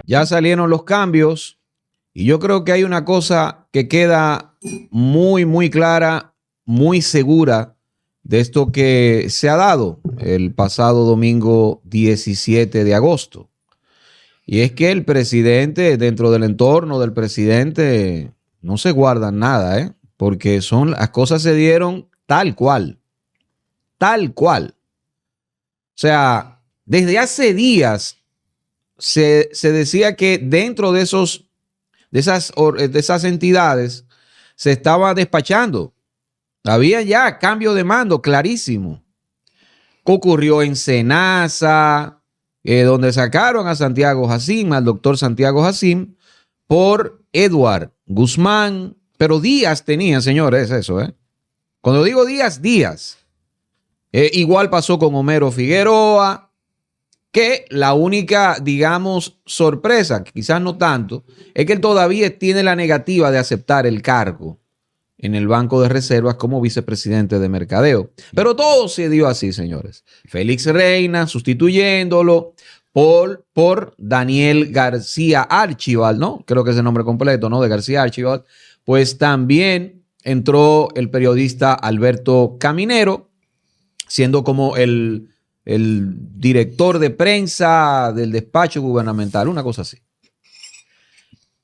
Ya salieron los cambios y yo creo que hay una cosa que queda muy, muy clara, muy segura de esto que se ha dado el pasado domingo 17 de agosto. Y es que el presidente, dentro del entorno del presidente, no se guardan nada, ¿eh? Porque las cosas se dieron tal cual, tal cual. O sea, desde hace días se decía que dentro de esas entidades se estaba despachando. Había ya cambio de mando clarísimo. Ocurrió en Senasa, donde sacaron a Santiago Jacín, al doctor Santiago Jacín, por Edward Guzmán. Pero días tenían, señores, eso, ¿eh? Cuando digo días, días. Igual pasó con Homero Figueroa, que la única, digamos, sorpresa, quizás no tanto, es que él todavía tiene la negativa de aceptar el cargo en el Banco de Reservas como vicepresidente de Mercadeo. Pero todo se dio así, señores. Félix Reina sustituyéndolo por Daniel García Archibald, ¿no? Creo que es el nombre completo, ¿no? De García Archibald. Pues también entró el periodista Alberto Caminero, siendo como el director de prensa del despacho gubernamental, una cosa así.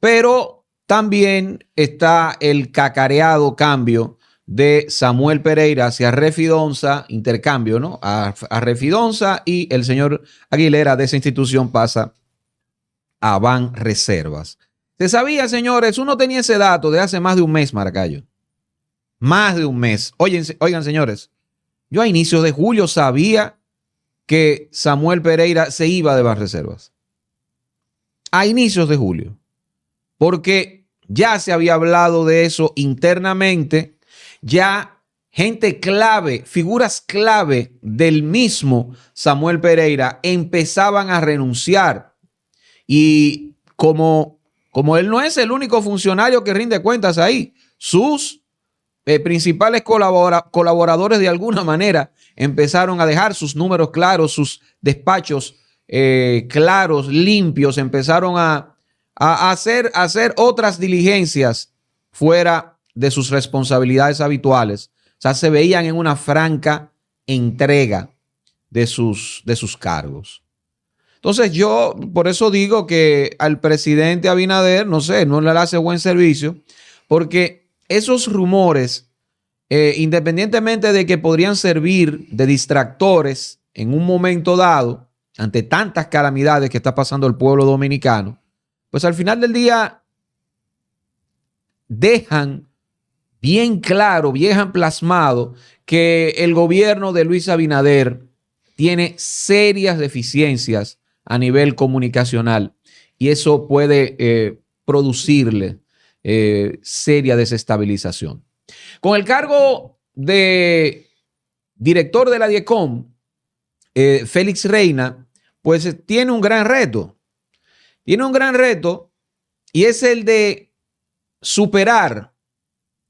Pero también está el cacareado cambio de Samuel Pereira hacia Refidonza, intercambio, ¿no? A Refidonza, y el señor Aguilera de esa institución pasa a Ban Reservas. Se sabía, señores, uno tenía ese dato de hace más de un mes, Maracayo. Más de un mes. Oigan, señores, yo a inicios de julio sabía que Samuel Pereira se iba de Banreservas. A inicios de julio. Porque ya se había hablado de eso internamente. Ya gente clave, figuras clave del mismo Samuel Pereira empezaban a renunciar. Y como él no es el único funcionario que rinde cuentas ahí, sus principales colaboradores de alguna manera empezaron a dejar sus números claros, sus despachos claros, limpios, empezaron a hacer otras diligencias fuera de sus responsabilidades habituales. O sea, se veían en una franca entrega de sus cargos. Entonces yo por eso digo que al presidente Abinader, no sé, no le hace buen servicio, porque esos rumores, independientemente de que podrían servir de distractores en un momento dado, ante tantas calamidades que está pasando el pueblo dominicano, pues al final del día dejan bien claro, bien plasmado que el gobierno de Luis Abinader tiene serias deficiencias a nivel comunicacional y eso puede producirle seria desestabilización. Con el cargo de director de la DIECOM, Félix Reina, pues tiene un gran reto. Tiene un gran reto y es el de superar,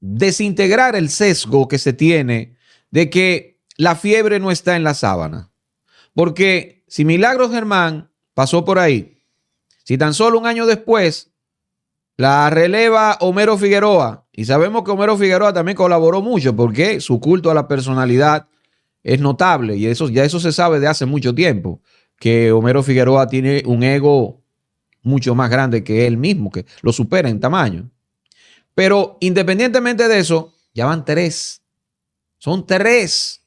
desintegrar el sesgo que se tiene de que la fiebre no está en la sábana. Porque si Milagros Germán pasó por ahí, si tan solo un año después la releva Homero Figueroa, y sabemos que Homero Figueroa también colaboró mucho porque su culto a la personalidad es notable y eso se sabe de hace mucho tiempo, que Homero Figueroa tiene un ego mucho más grande que él mismo, que lo supera en tamaño. Pero independientemente de eso, ya van tres. Son tres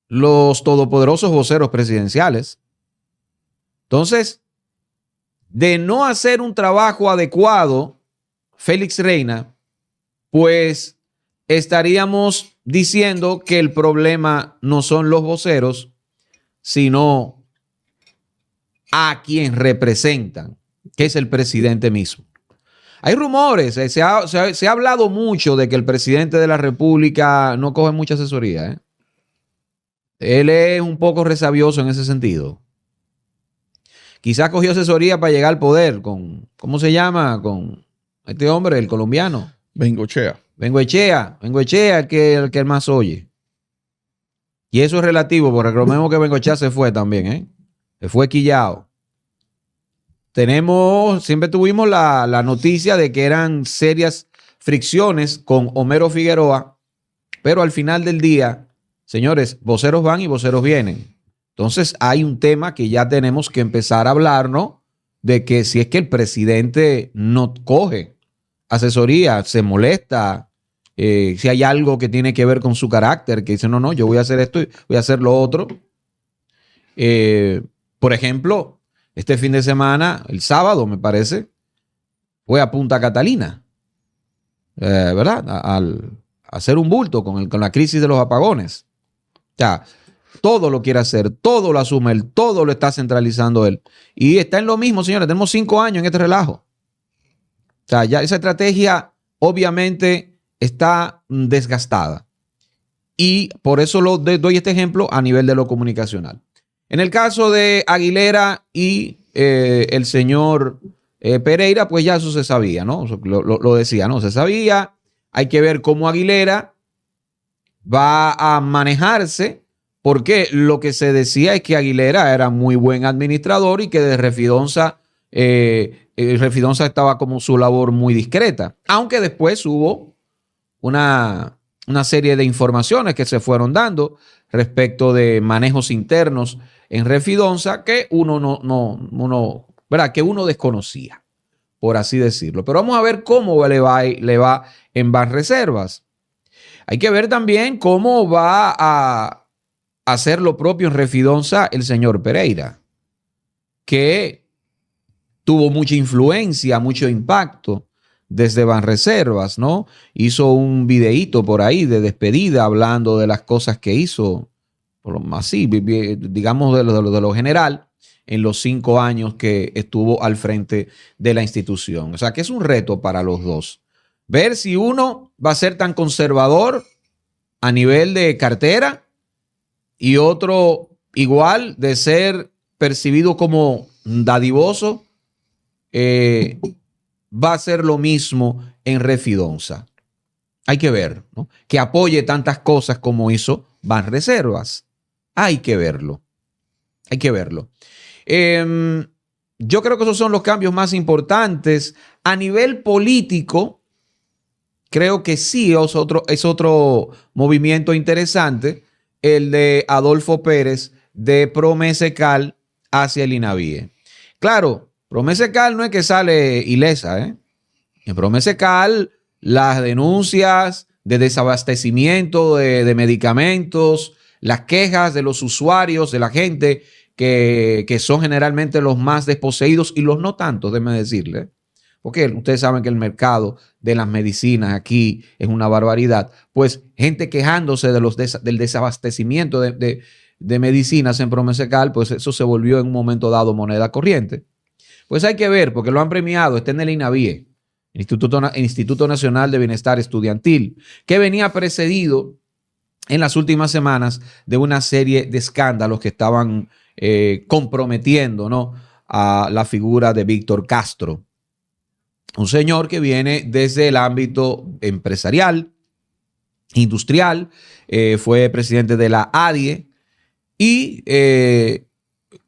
los todopoderosos voceros presidenciales. Entonces, de no hacer un trabajo adecuado, Félix Reina, pues estaríamos diciendo que el problema no son los voceros, sino a quien representan, que es el presidente mismo. Hay rumores, se ha hablado mucho de que el presidente de la República no coge mucha asesoría, ¿eh? Él es un poco resabioso en ese sentido. Quizás cogió asesoría para llegar al poder con, ¿cómo se llama? Con este hombre, el colombiano. Bengochea, el que más oye. Y eso es relativo, porque recordemos que Bengochea se fue también, ¿eh? Se fue quillao. siempre tuvimos la noticia de que eran serias fricciones con Homero Figueroa, pero al final del día, señores, voceros van y voceros vienen. Entonces hay un tema que ya tenemos que empezar a hablar, ¿no? De que si es que el presidente no coge asesoría, se molesta, si hay algo que tiene que ver con su carácter, que dice, no, yo voy a hacer esto y voy a hacer lo otro. Por ejemplo, este fin de semana, el sábado, me parece, fue a Punta Catalina, ¿verdad? A hacer un bulto con la crisis de los apagones. O sea, todo lo quiere hacer, todo lo asume él, todo lo está centralizando él. Y está en lo mismo, señores. Tenemos 5 años en este relajo. O sea, ya esa estrategia obviamente está desgastada. Y por eso doy este ejemplo a nivel de lo comunicacional. En el caso de Aguilera y el señor Pereira, pues ya eso se sabía, ¿no? Lo decía, ¿no? Se sabía. Hay que ver cómo Aguilera va a manejarse, porque lo que se decía es que Aguilera era muy buen administrador y que de Refidonza, Refidonza estaba como su labor muy discreta, aunque después hubo una serie de informaciones que se fueron dando respecto de manejos internos en Refidonza que ¿verdad? Que uno desconocía, por así decirlo. Pero vamos a ver cómo le va en Banreservas. Hay que ver también cómo va a hacer lo propio en Refidonza el señor Pereira, que tuvo mucha influencia, mucho impacto desde Banreservas, ¿no? Hizo un videíto por ahí de despedida hablando de las cosas que hizo, así, digamos de lo general, en los 5 años que estuvo al frente de la institución. O sea que es un reto para los dos. Ver si uno va a ser tan conservador a nivel de cartera y otro igual de ser percibido como dadivoso, va a ser lo mismo en Refidonza. Hay que ver, ¿no? Que apoye tantas cosas como hizo Banreservas. Hay que verlo. Hay que verlo. Yo creo que esos son los cambios más importantes. A nivel político, creo que sí es otro movimiento interesante, el de Adolfo Pérez de Promesecal hacia el INAVIE. Claro, Promesecal no es que sale ilesa, ¿eh? En Promesecal, las denuncias de desabastecimiento de medicamentos, las quejas de los usuarios, de la gente que son generalmente los más desposeídos y los no tantos, déjeme decirle. Porque ustedes saben que el mercado de las medicinas aquí es una barbaridad. Pues gente quejándose del desabastecimiento de medicinas en Promesecal, pues eso se volvió en un momento dado moneda corriente. Pues hay que ver, porque lo han premiado, está en el INAVIE, Instituto Nacional de Bienestar Estudiantil, que venía precedido en las últimas semanas de una serie de escándalos que estaban comprometiendo, ¿no?, a la figura de Víctor Castro. Un señor que viene desde el ámbito empresarial, industrial, fue presidente de la ADIE y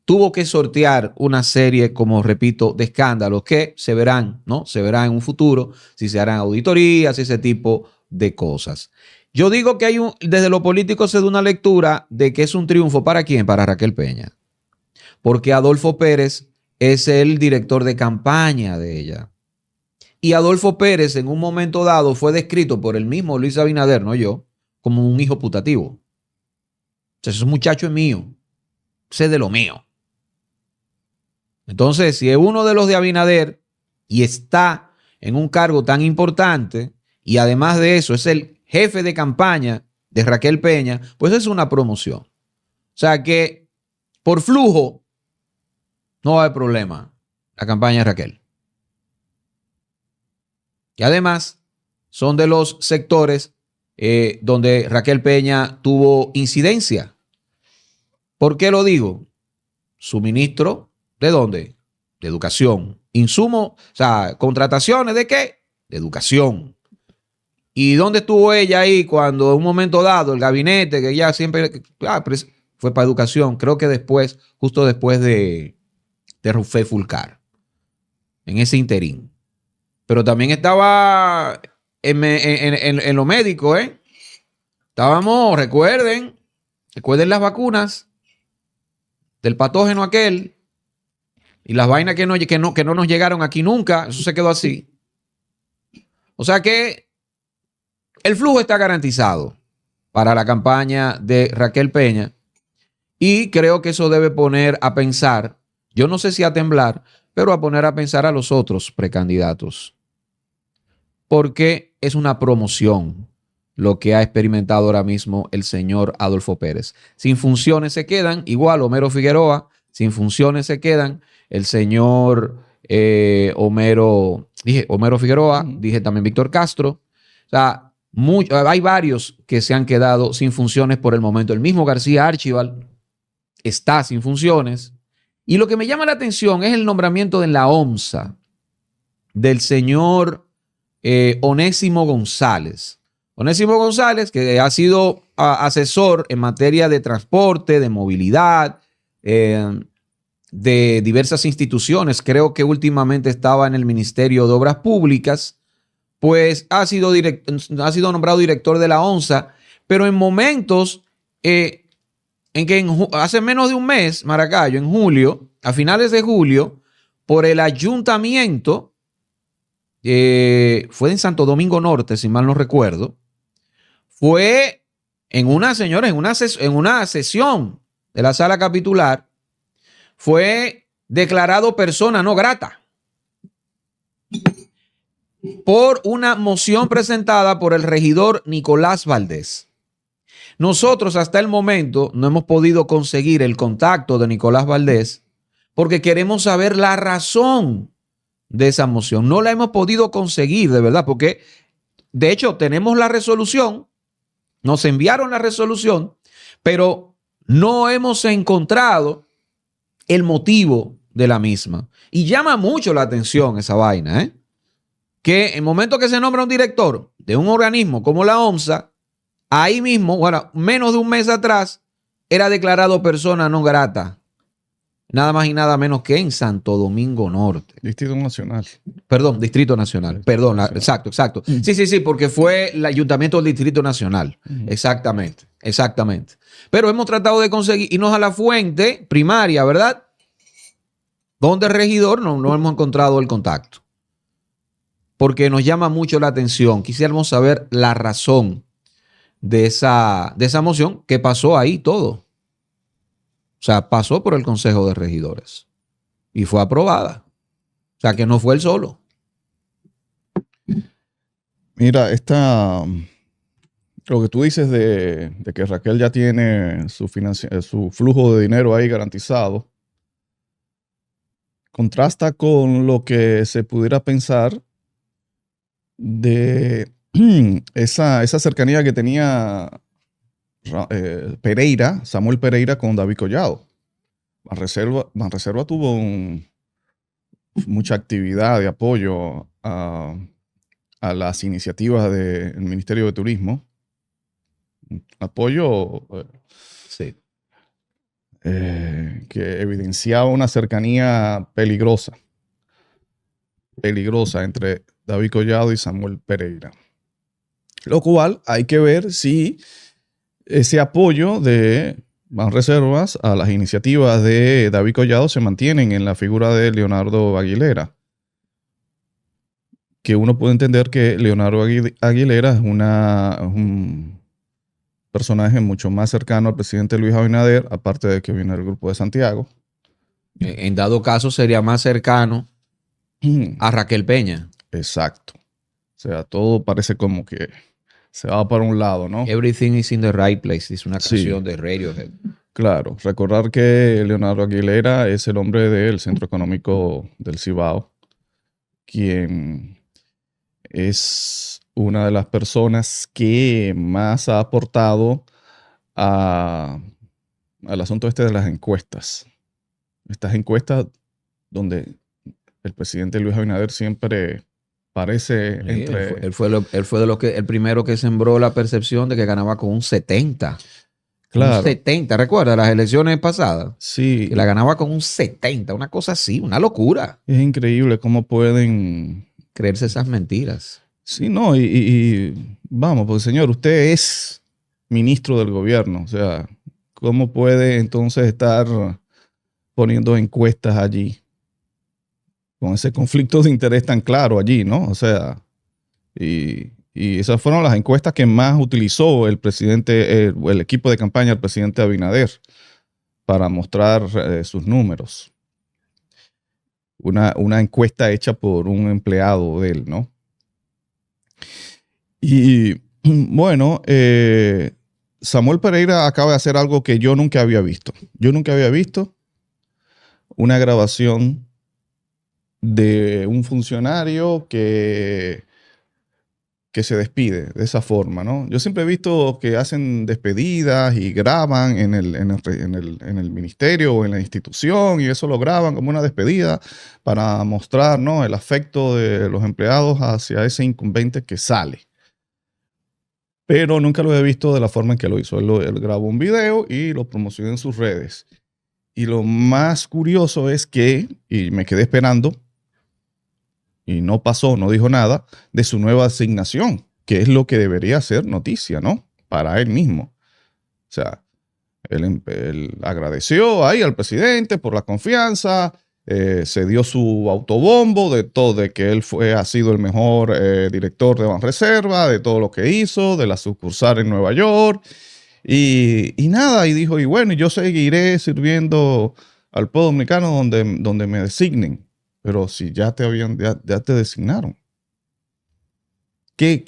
tuvo que sortear una serie, como repito, de escándalos que se verán, ¿no? Se verán en un futuro, si se harán auditorías, ese tipo de cosas. Yo digo que desde lo político se da una lectura de que es un triunfo. ¿Para quién? Para Raquel Peña. Porque Adolfo Pérez es el director de campaña de ella. Y Adolfo Pérez en un momento dado fue descrito por el mismo Luis Abinader, no yo, como un hijo putativo. O sea, ese muchacho es mío. Ese es de lo mío. Entonces, si es uno de los de Abinader y está en un cargo tan importante y además de eso es el jefe de campaña de Raquel Peña, pues es una promoción. O sea que por flujo no va a haber problema la campaña de Raquel. Y además son de los sectores donde Raquel Peña tuvo incidencia. ¿Por qué lo digo? Suministro, ¿de dónde? De educación. Insumo, o sea, contrataciones ¿de qué? De educación. ¿Y dónde estuvo ella ahí cuando en un momento dado el gabinete, que ella siempre fue para educación? Creo que después, justo después de Rufé Fulcar. en ese interín. Pero también estaba en lo médico, ¿eh? Estábamos, recuerden las vacunas del patógeno aquel y las vainas que no nos llegaron aquí nunca. Eso se quedó así. O sea que el flujo está garantizado para la campaña de Raquel Peña y creo que eso debe poner a pensar, yo no sé si a temblar, pero a poner a pensar a los otros precandidatos. Porque es una promoción lo que ha experimentado ahora mismo el señor Adolfo Pérez. Sin funciones se quedan, igual Homero Figueroa, sin funciones se quedan el señor Homero Figueroa, dije también Víctor Castro. O sea, hay varios que se han quedado sin funciones por el momento. El mismo García Archival está sin funciones. Y lo que me llama la atención es el nombramiento en la OMSA del señor Onésimo González. Onésimo González, que ha sido asesor en materia de transporte, de movilidad, de diversas instituciones. Creo que últimamente estaba en el Ministerio de Obras Públicas. Pues ha sido nombrado director de la ONSA, pero en momentos en que hace menos de un mes, Maracayo, en julio, a finales de julio, por el ayuntamiento, fue en Santo Domingo Norte, si mal no recuerdo, fue en una sesión de la sala capitular, fue declarado persona no grata por una moción presentada por el regidor Nicolás Valdés. Nosotros hasta el momento no hemos podido conseguir el contacto de Nicolás Valdés porque queremos saber la razón de esa moción. No la hemos podido conseguir, de verdad, porque de hecho tenemos la resolución, nos enviaron la resolución, pero no hemos encontrado el motivo de la misma. Y llama mucho la atención esa vaina, ¿eh? Que en el momento que se nombra un director de un organismo como la OMSA, ahí mismo, bueno, menos de un mes atrás, era declarado persona no grata. Nada más y nada menos que en Santo Domingo Norte. Distrito Nacional. Perdón, Distrito Nacional. Perdón, exacto. Sí, porque fue el Ayuntamiento del Distrito Nacional. Exactamente. Pero hemos tratado de conseguir irnos a la fuente primaria, ¿verdad? Donde el regidor no hemos encontrado el contacto. Porque nos llama mucho la atención. Quisiéramos saber la razón de esa moción que pasó ahí todo. O sea, pasó por el Consejo de Regidores y fue aprobada. O sea, que no fue él solo. Mira, lo que tú dices de que Raquel ya tiene su flujo de dinero ahí garantizado, contrasta con lo que se pudiera pensar de esa cercanía que tenía Samuel Pereira con David Collado. Banreserva tuvo mucha actividad de apoyo a las iniciativas del Ministerio de Turismo. Apoyo Sí. que evidenciaba una cercanía peligrosa entre David Collado y Samuel Pereira. Lo cual hay que ver si ese apoyo de Banreservas a las iniciativas de David Collado se mantienen en la figura de Leonardo Aguilera. Que uno puede entender que Leonardo Aguilera es un personaje mucho más cercano al presidente Luis Abinader, aparte de que viene del Grupo de Santiago. En dado caso sería más cercano a Raquel Peña. Exacto. O sea, todo parece como que se va para un lado, ¿no? Everything is in the right place. Es una canción de Radiohead. Claro. Recordar que Leonardo Aguilera es el hombre del Centro Económico del Cibao, quien es una de las personas que más ha aportado al asunto este de las encuestas. Estas encuestas donde el presidente Luis Abinader siempre parece Él fue el primero que sembró la percepción de que ganaba con un 70. Claro. Un 70, ¿recuerdas? Las elecciones pasadas. Sí. Que la ganaba con un 70, una cosa así, una locura. Es increíble cómo pueden Creerse esas mentiras. Sí, no, y vamos, pues señor, usted es ministro del gobierno, o sea, ¿cómo puede entonces estar poniendo encuestas allí? Con ese conflicto de interés tan claro allí, ¿no? O sea, y esas fueron las encuestas que más utilizó el presidente, el equipo de campaña del presidente Abinader para mostrar sus números. Una encuesta hecha por un empleado de él, ¿no? Y bueno, Samuel Pereira acaba de hacer algo que yo nunca había visto. Yo nunca había visto una grabación de un funcionario que se despide de esa forma, ¿no? Yo siempre he visto que hacen despedidas y graban en el ministerio o en la institución y eso lo graban como una despedida para mostrar, ¿no?, el afecto de los empleados hacia ese incumbente que sale. Pero nunca lo he visto de la forma en que lo hizo. Él grabó un video y lo promocionó en sus redes. Y lo más curioso es que, y me quedé esperando, y no pasó, no dijo nada, de su nueva asignación, que es lo que debería ser noticia, ¿no? Para él mismo. O sea, él agradeció ahí al presidente por la confianza, se dio su autobombo de todo, de que él ha sido el mejor director de Banreserva, de todo lo que hizo, de la sucursal en Nueva York, y nada, y dijo, y bueno, yo seguiré sirviendo al pueblo dominicano donde me designen, pero si ya te designaron. ¿Qué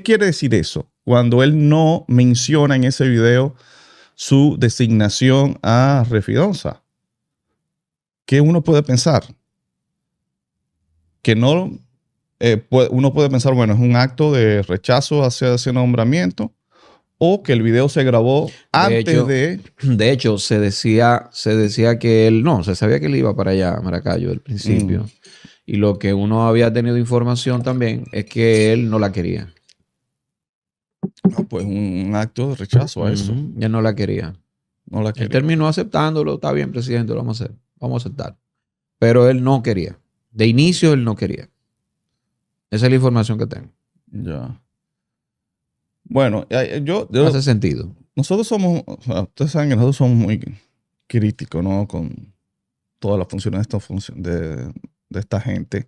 quiere decir eso? Cuando él no menciona en ese video su designación a Refidonza. ¿Qué uno puede pensar? Que no, uno puede pensar, bueno, es un acto de rechazo hacia ese nombramiento, o que el video se grabó antes de... De hecho, se decía que él, no, se sabía que él iba para allá, a Maracayo, al principio. Y lo que uno había tenido información también es que él no la quería. No, pues un acto de rechazo a eso. Él no la quería. No la quería. Él terminó aceptándolo. Está bien, presidente, lo vamos a hacer. Vamos a aceptar. Pero él no quería. De inicio, él no quería. Esa es la información que tengo. Ya. Bueno, yo hace sentido. Nosotros somos, o sea, ustedes saben que nosotros somos muy críticos, ¿no? Con todas las funciones de esta gente.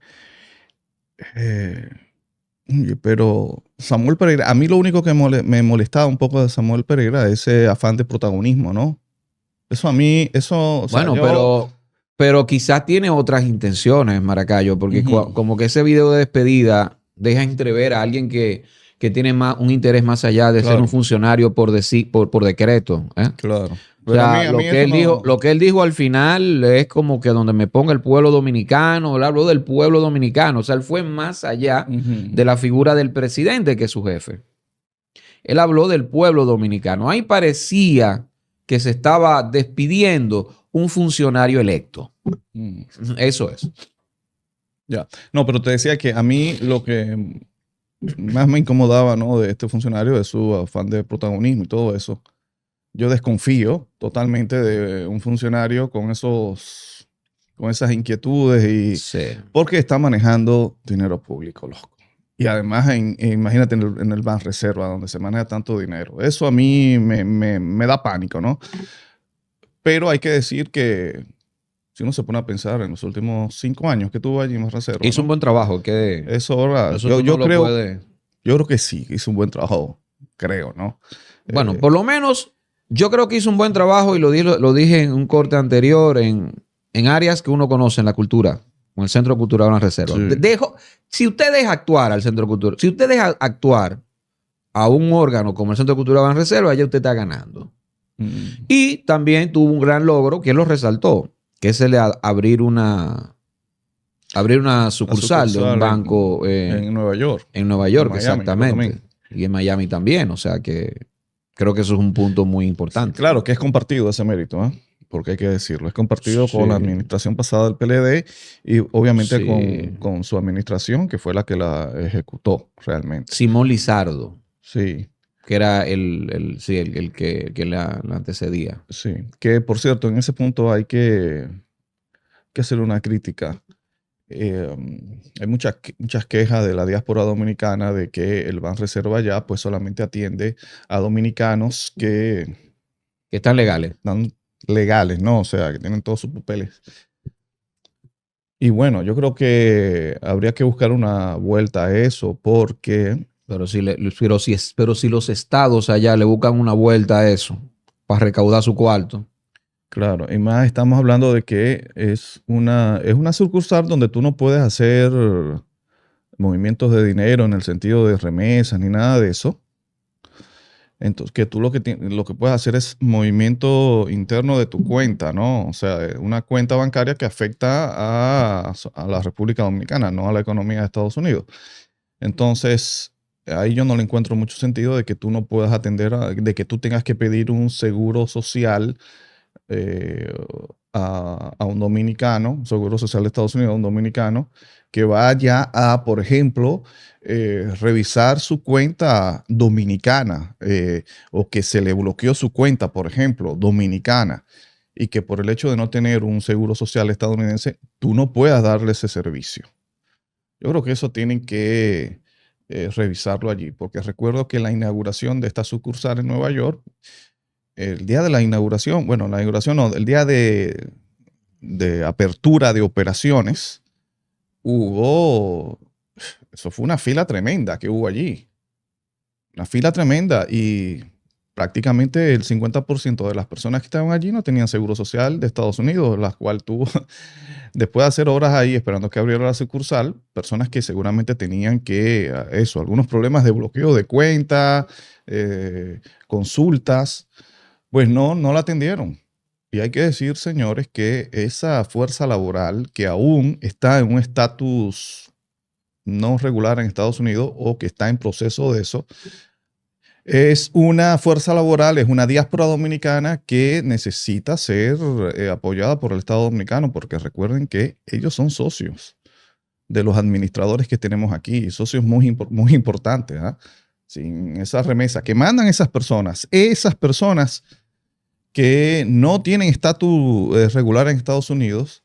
Pero Samuel Pereira, a mí lo único que me molestaba un poco de Samuel Pereira es ese afán de protagonismo, ¿no? Eso a mí, eso... Bueno, pero quizás tiene otras intenciones, Maracayo, porque como que ese video de despedida deja entrever a alguien que tiene un interés más allá de ser un funcionario por decreto. Claro. O sea, lo que él dijo al final es como que donde me ponga el pueblo dominicano, él habló del pueblo dominicano. O sea, él fue más allá de la figura del presidente que es su jefe. Él habló del pueblo dominicano. Ahí parecía que se estaba despidiendo un funcionario electo. Eso es. Ya. No, pero te decía que a mí lo que más me incomodaba, ¿no?, de este funcionario, de su afán de protagonismo y todo eso. Yo desconfío totalmente de un funcionario con esas inquietudes y porque está manejando dinero público, loco. Y además, imagínate en el Banreserva, donde se maneja tanto dinero. Eso a mí me da pánico, ¿no? Pero hay que decir que si uno se pone a pensar en los últimos 5 años que tuvo allí en Banreserva, hizo un buen trabajo. Eso ahora, yo creo que sí, hizo un buen trabajo, creo, ¿no? Bueno, por lo menos yo creo que hizo un buen trabajo y lo dije en un corte anterior en áreas que uno conoce en la cultura, con el Centro Cultural Banreserva. Sí. Si usted deja actuar al Centro Cultural, si usted deja actuar a un órgano como el Centro Cultural Banreserva, ya usted está ganando. Y también tuvo un gran logro que él lo resaltó, que es el de abrir una sucursal de un banco en Nueva York. En Nueva York, en Miami, exactamente. Y en Miami también. O sea que creo que eso es un punto muy importante. Sí, claro que es compartido ese mérito, ¿eh? Porque hay que decirlo. Es compartido con la administración pasada del PLD y obviamente con su administración, que fue la que la ejecutó realmente. Simón Lizardo. Sí. que era el que la antecedía. Sí, que por cierto, en ese punto hay que hacer una crítica. Hay muchas quejas de la diáspora dominicana de que el Banreserva ya pues solamente atiende a dominicanos que Que están legales. están legales, ¿no? O sea, que tienen todos sus papeles. Y bueno, yo creo que habría que buscar una vuelta a eso porque, Pero si los estados allá le buscan una vuelta a eso para recaudar su cuarto. claro, y más estamos hablando de que es una sucursal donde tú no puedes hacer movimientos de dinero en el sentido de remesas ni nada de eso. Entonces, que tú lo que puedes hacer es movimiento interno de tu cuenta, ¿no? O sea, una cuenta bancaria que afecta a la República Dominicana, no a la economía de Estados Unidos. Entonces, ahí yo no le encuentro mucho sentido de que tú no puedas de que tú tengas que pedir un seguro social eh, a un dominicano, un seguro social de Estados Unidos, a un dominicano, que vaya a, por ejemplo, revisar su cuenta dominicana o que se le bloqueó su cuenta, por ejemplo, dominicana, y que por el hecho de no tener un seguro social estadounidense, tú no puedas darle ese servicio. Yo creo que eso tienen que revisarlo allí, porque recuerdo que la inauguración de esta sucursal en Nueva York, el día de la inauguración, bueno, la inauguración no, el día de apertura de operaciones, eso fue una fila tremenda que hubo allí. Una fila tremenda y prácticamente el 50% de las personas que estaban allí no tenían seguro social de Estados Unidos, las cuales tuvo, después de hacer horas ahí esperando que abriera la sucursal, personas que seguramente tenían algunos problemas de bloqueo de cuenta, consultas, pues no la atendieron. Y hay que decir, señores, que esa fuerza laboral que aún está en un estatus no regular en Estados Unidos o que está en proceso de eso, es una fuerza laboral, es una diáspora dominicana que necesita ser apoyada por el Estado dominicano, porque recuerden que ellos son socios de los administradores que tenemos aquí, socios muy importantes. ¿Ah? Sin esa remesa que mandan esas personas que no tienen estatus regular en Estados Unidos,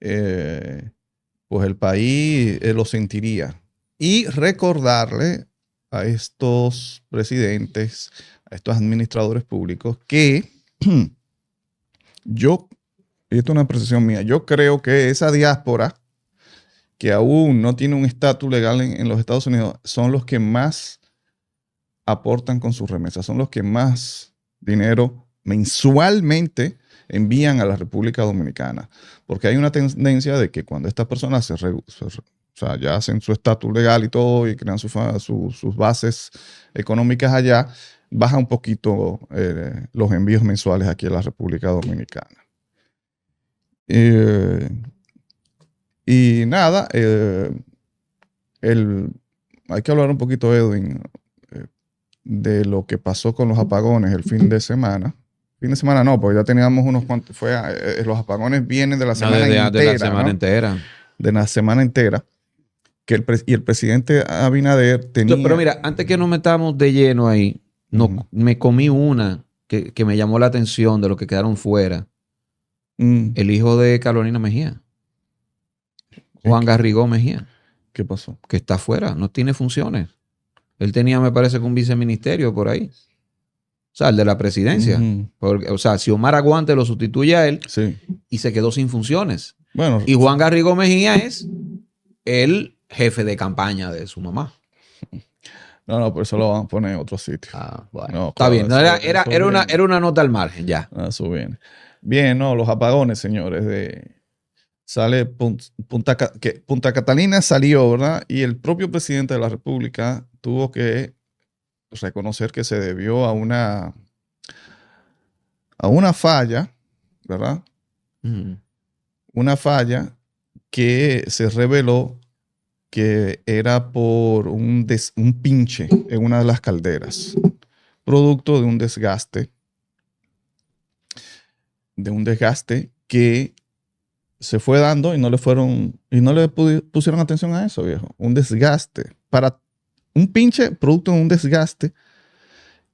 pues el país lo sentiría. Y recordarle a estos presidentes, a estos administradores públicos, que esto es una apreciación mía, yo creo que esa diáspora que aún no tiene un estatus legal en los Estados Unidos son los que más aportan con sus remesas, son los que más dinero mensualmente envían a la República Dominicana. Porque hay una tendencia de que cuando estas personas ya hacen su estatus legal y todo y crean sus bases económicas allá, baja un poquito los envíos mensuales aquí a la República Dominicana. Y nada, hay que hablar un poquito, Edwin, de lo que pasó con los apagones el fin de semana. Fin de semana no, porque ya teníamos unos cuantos. Los apagones vienen de la semana entera. De la semana entera. De la semana entera. Y el presidente Abinader tenía. Pero mira, antes que nos metamos de lleno ahí, me comí una que me llamó la atención de los que quedaron fuera. El hijo de Carolina Mejía. Juan Garrigó Mejía. ¿Qué pasó? Que está fuera, no tiene funciones. Él tenía, me parece, que un viceministerio por ahí. O sea, el de la presidencia. Porque, o sea, Xiomara Aguante lo sustituye a él y se quedó sin funciones. Bueno, y Juan Garrigó Mejía es el jefe de campaña de su mamá. No, por eso lo van a poner en otro sitio. Bueno. No, está bien. Era una nota al margen, ya. Eso viene. Bien, los apagones, señores. Punta Catalina salió, ¿verdad? Y el propio presidente de la República tuvo que reconocer que se debió a una falla, ¿verdad? Una falla que se reveló que era por un pinche en una de las calderas, producto de un desgaste que se fue dando y no le pusieron atención a eso, viejo. Un desgaste. Para un pinche, producto de un desgaste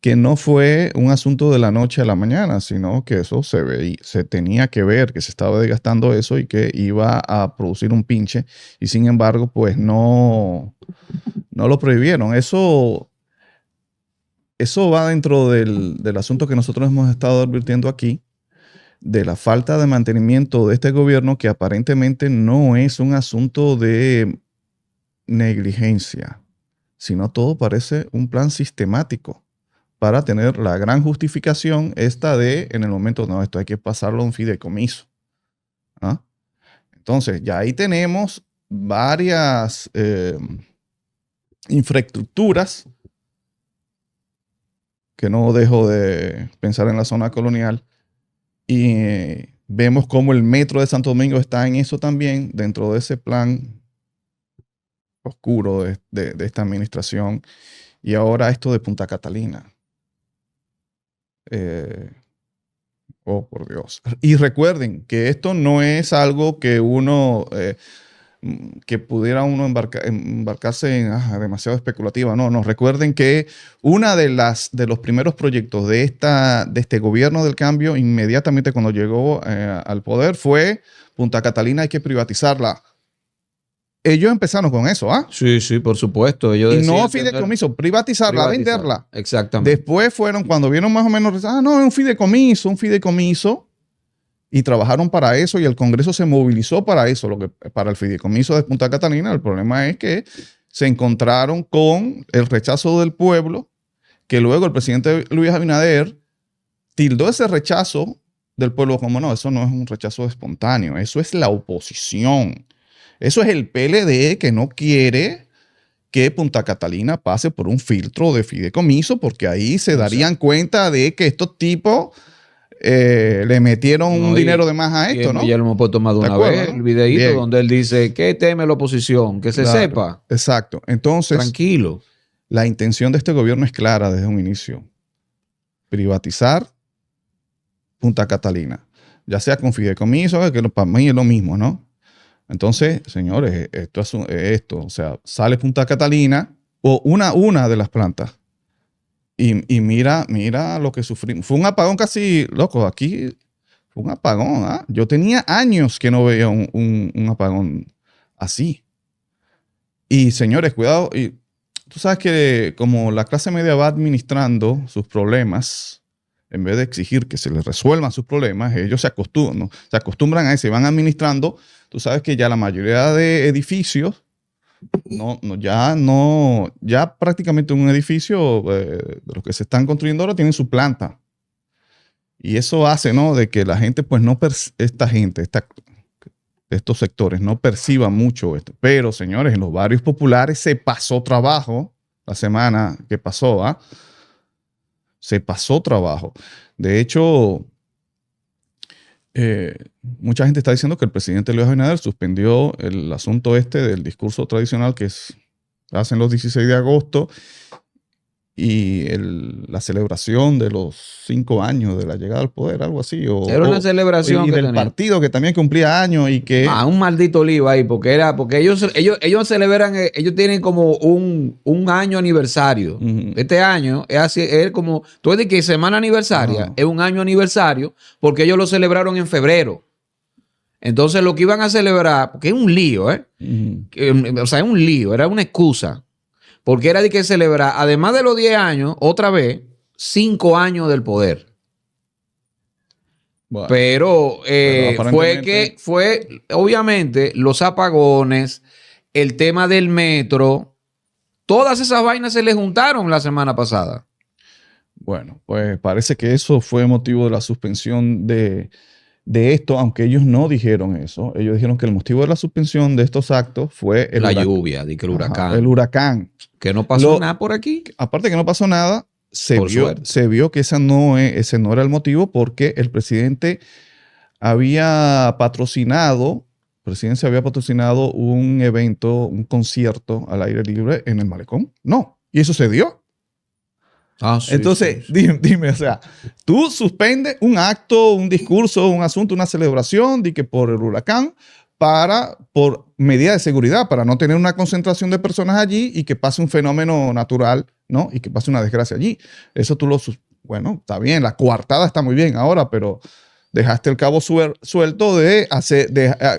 que no fue un asunto de la noche a la mañana, sino que eso se tenía que ver, que se estaba desgastando eso y que iba a producir un pinche, y sin embargo, pues no lo prohibieron. Eso va dentro del asunto que nosotros hemos estado advirtiendo aquí, de la falta de mantenimiento de este gobierno, que aparentemente no es un asunto de negligencia, sino todo parece un plan sistemático para tener la gran justificación esta de, en el momento, no, esto hay que pasarlo a un fideicomiso. ¿Ah? Entonces, ya ahí tenemos varias infraestructuras, que no dejo de pensar en la zona colonial, y vemos cómo el metro de Santo Domingo está en eso también, dentro de ese plan oscuro de esta administración. Y ahora esto de Punta Catalina. Oh, por Dios. Y recuerden que esto no es algo que uno, que pudiera uno embarcarse en demasiado especulativa. No, no. Recuerden que una de los primeros proyectos de este gobierno del cambio, inmediatamente cuando llegó al poder, fue Punta Catalina hay que privatizarla. Ellos empezaron con eso, ¿ah? Sí, sí, por supuesto. Ellos Y decían no fideicomiso, privatizarla, venderla. Exactamente. Después fueron cuando vieron más o menos, no, es un fideicomiso. Y trabajaron para eso y el Congreso se movilizó para eso, para el fideicomiso de Punta Catalina. El problema es que se encontraron con el rechazo del pueblo, que luego el presidente Luis Abinader tildó ese rechazo del pueblo como, no, eso no es un rechazo espontáneo, eso es la oposición. Eso es el PLD que no quiere que Punta Catalina pase por un filtro de fideicomiso, porque ahí se darían cuenta de que estos tipos le metieron un dinero de más a esto, ¿no? Ya lo hemos puesto más de una vez, ¿no? El videíto donde él dice, ¿qué teme la oposición? Que se sepa. Exacto. Entonces, tranquilo. La intención de este gobierno es clara desde un inicio. Privatizar Punta Catalina. Ya sea con fideicomiso, que para mí es lo mismo, ¿no? Entonces, señores, esto, o sea, sale Punta Catalina o una de las plantas y mira lo que sufrimos. Fue un apagón casi, loco, aquí fue un apagón. ¿Ah? Yo tenía años que no veía un apagón así. Y señores, cuidado, y tú sabes que como la clase media va administrando sus problemas, en vez de exigir que se les resuelvan sus problemas, ellos se acostumbran a eso y van administrando. Tú sabes que ya la mayoría de edificios, ya prácticamente un edificio de los que se están construyendo ahora tienen su planta. Y eso hace, ¿no? De que la gente, pues estos sectores no perciban mucho esto. Pero, señores, en los barrios populares se pasó trabajo la semana que pasó, ¿ah? Se pasó trabajo. De hecho, mucha gente está diciendo que el presidente Luis Abinader suspendió el asunto del discurso tradicional que hacen los 16 de agosto y la celebración de los 5 años de la llegada al poder, algo así. Era una celebración y del partido que también cumplía años y que... un maldito lío ahí, porque ellos celebran, ellos tienen como un año aniversario. Este año es así, es como, tú dices que semana aniversaria es un año aniversario, porque ellos lo celebraron en febrero. Entonces lo que iban a celebrar, porque es un lío, o sea, es un lío, era una excusa. Porque era de que celebrar, además de los 10 años, otra vez, 5 años del poder. Bueno, pero fue, obviamente, los apagones, el tema del metro, todas esas vainas se le juntaron la semana pasada. Bueno, pues parece que eso fue motivo de la suspensión de esto, aunque ellos no dijeron eso. Ellos dijeron que el motivo de la suspensión de estos actos fue la lluvia, el huracán. El huracán. Que no pasó nada por aquí. Aparte que no pasó nada, se vio que ese no era el motivo, porque el presidente había patrocinado un evento, un concierto al aire libre en el malecón. No, y eso se dio. Sí, entonces, sí. Dime, o sea, tú suspendes un acto, un discurso, un asunto, una celebración de que por el huracán, por medida de seguridad, para no tener una concentración de personas allí y que pase un fenómeno natural ¿no? Y que pase una desgracia allí. Eso tú bueno, está bien, la coartada está muy bien ahora, pero dejaste el cabo suelto de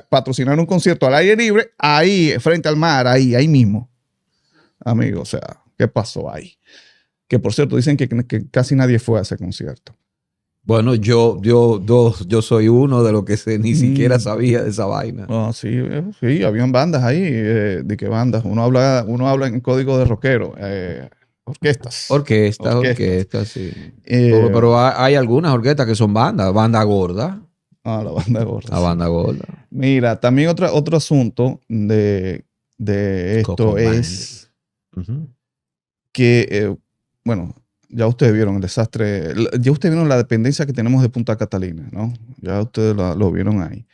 patrocinar un concierto al aire libre, ahí, frente al mar, ahí mismo. Amigo, o sea, ¿qué pasó ahí? Que por cierto, dicen que casi nadie fue a ese concierto. Bueno, yo soy uno de los que ni siquiera sabía de esa vaina. Sí, sí, habían bandas ahí. ¿De qué bandas? Uno habla en código de rockero. Orquestas, sí. Eh, Pero hay algunas orquestas que son bandas, banda gorda. La banda gorda. La banda gorda. Mira, también otro asunto de esto es que, bueno, ya ustedes vieron el desastre, ya ustedes vieron la dependencia que tenemos de Punta Catalina, ¿no? Ya ustedes lo vieron ahí.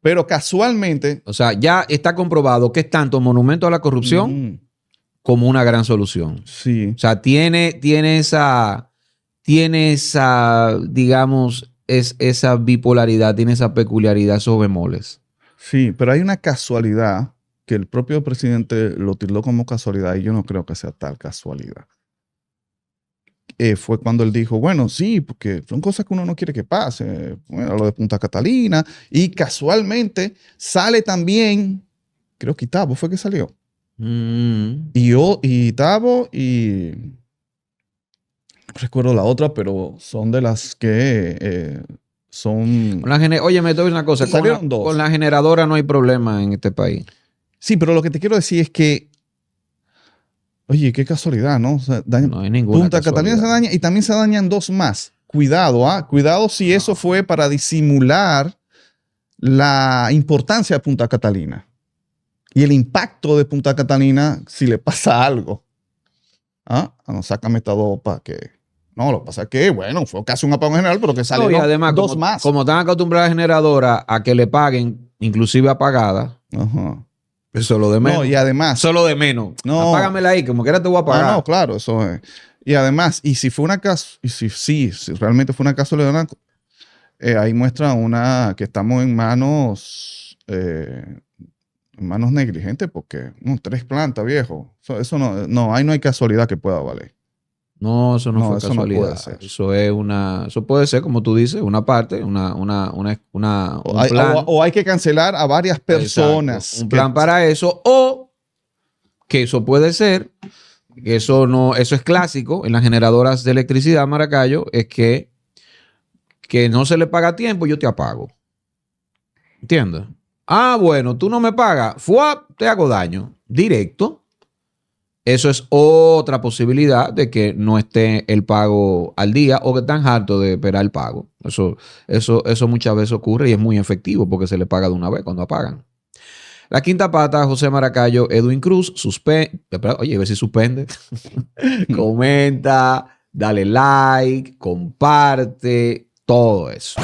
Pero casualmente... O sea, ya está comprobado que es tanto monumento a la corrupción como una gran solución. Sí. O sea, tiene esa, digamos, esa bipolaridad, tiene esa peculiaridad, esos bemoles. Sí, pero hay una casualidad que el propio presidente lo tildó como casualidad y yo no creo que sea tal casualidad. Fue cuando él dijo, bueno, sí, porque son cosas que uno no quiere que pase. Bueno, lo de Punta Catalina. Y casualmente sale también, creo que Itabo fue que salió. Y Itabo y... No recuerdo la otra, pero son de las que son... Oye, me doy una cosa. Con la generadora no hay problema en este país. Sí, pero lo que te quiero decir es que oye, qué casualidad, ¿no? O sea, no hay ninguna Punta Catalina se daña y también se dañan dos más. Cuidado, ¿ah? Cuidado si eso fue para disimular la importancia de Punta Catalina y el impacto de Punta Catalina si le pasa algo. No, sácame esta dopa que... No, lo que pasa es que, bueno, fue casi un apagón general, pero que salieron y además, dos más. Como están acostumbradas las generadoras a que le paguen, inclusive apagada. Ajá. Eso es lo de menos. No, y además... Eso es lo de menos. No. Apágamela ahí, como quiera te voy a pagar. No, claro, eso es. Y además, y si fue una si realmente fue una casualidad, ahí muestra que estamos en manos negligentes, porque 3 plantas, viejo. Eso no, ahí no hay casualidad que pueda valer. No, eso no fue casualidad. No puede ser. Eso puede ser, como tú dices, una parte, un plan. O hay que cancelar a varias personas. Exacto. Un plan para eso, o que eso puede ser, que eso es clásico en las generadoras de electricidad, Maracayo, es que no se le paga a tiempo, yo te apago. ¿Entiendes? Bueno, tú no me pagas, te hago daño. Directo. Eso es otra posibilidad de que no esté el pago al día o que están hartos de esperar el pago. Eso muchas veces ocurre y es muy efectivo porque se le paga de una vez cuando apagan. La quinta pata, José Maracayo, Edwin Cruz, oye, a ver si suspende. Comenta, dale like, comparte, todo eso.